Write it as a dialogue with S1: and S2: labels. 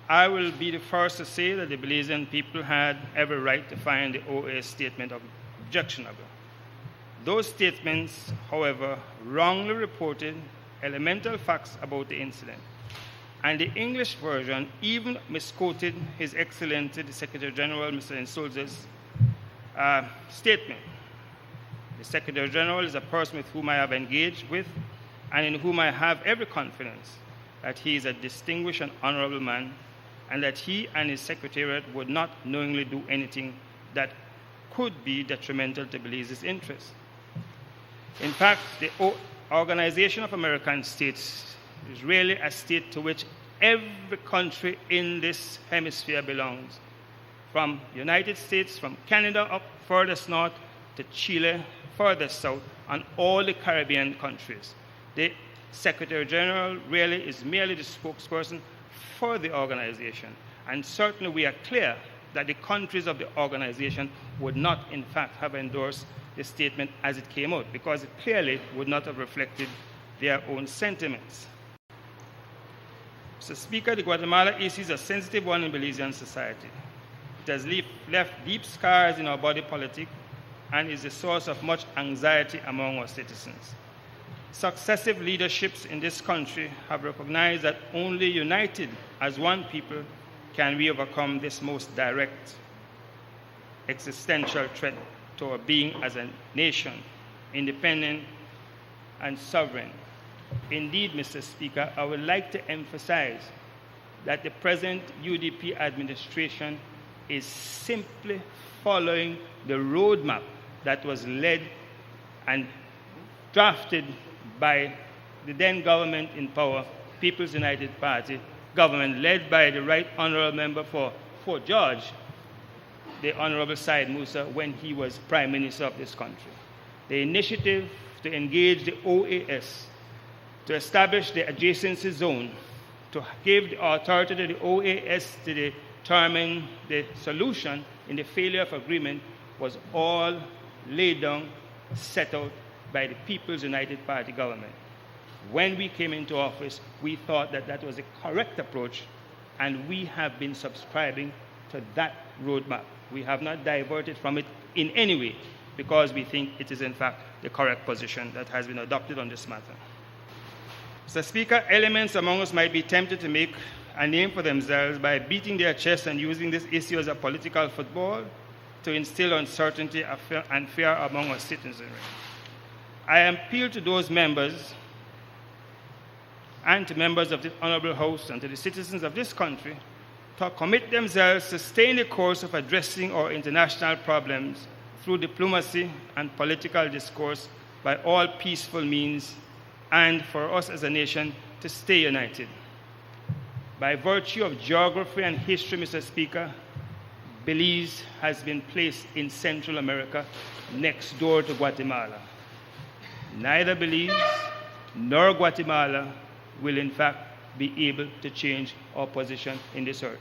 S1: I will be the first to say that the Belizean people had every right to find the OA statement objectionable. Those statements, however, wrongly reported elemental facts about the incident, and the English version even misquoted His Excellency the Secretary General, Mr. Insulza's statement. The Secretary General is a person with whom I have engaged with and in whom I have every confidence that he is a distinguished and honorable man, and that he and his Secretariat would not knowingly do anything that could be detrimental to Belize's interests. In fact, the Organization of American States is really a state to which every country in this hemisphere belongs, from the United States, from Canada up furthest north to Chile furthest south, and all the Caribbean countries. The Secretary General really is merely the spokesperson for the organization, and certainly we are clear that the countries of the organization would not, in fact, have endorsed the statement as it came out, because it clearly would not have reflected their own sentiments. Mr. Speaker, the Guatemala issue is a sensitive one in Belizean society. It has left deep scars in our body politic and is a source of much anxiety among our citizens. Successive leaderships in this country have recognized that only united as one people can we overcome this most direct existential threat to our being as a nation, independent and sovereign. Indeed, Mr. Speaker, I would like to emphasize that the present UDP administration is simply following the roadmap that was led and drafted by the then government in power, People's United Party government, led by the Right Honorable Member for Fort George, the Honorable Syed Musa, when he was Prime Minister of this country. The initiative to engage the OAS, to establish the adjacency zone, to give the authority to the OAS to determine the solution in the failure of agreement, was all laid down, set out by the People's United Party government. When we came into office, we thought that that was the correct approach, and we have been subscribing to that roadmap. We have not diverted from it in any way, because we think it is in fact the correct position that has been adopted on this matter. Mr. Speaker, elements among us might be tempted to make a name for themselves by beating their chests and using this issue as a political football to instill uncertainty and fear among our citizenry. I appeal to those members and to members of this honorable House and to the citizens of this country to commit themselves to stay in the course of addressing our international problems through diplomacy and political discourse by all peaceful means, and for us as a nation to stay united. By virtue of geography and history, Mr. Speaker, Belize has been placed in Central America next door to Guatemala. Neither Belize nor Guatemala will in fact be able to change our position in this earth.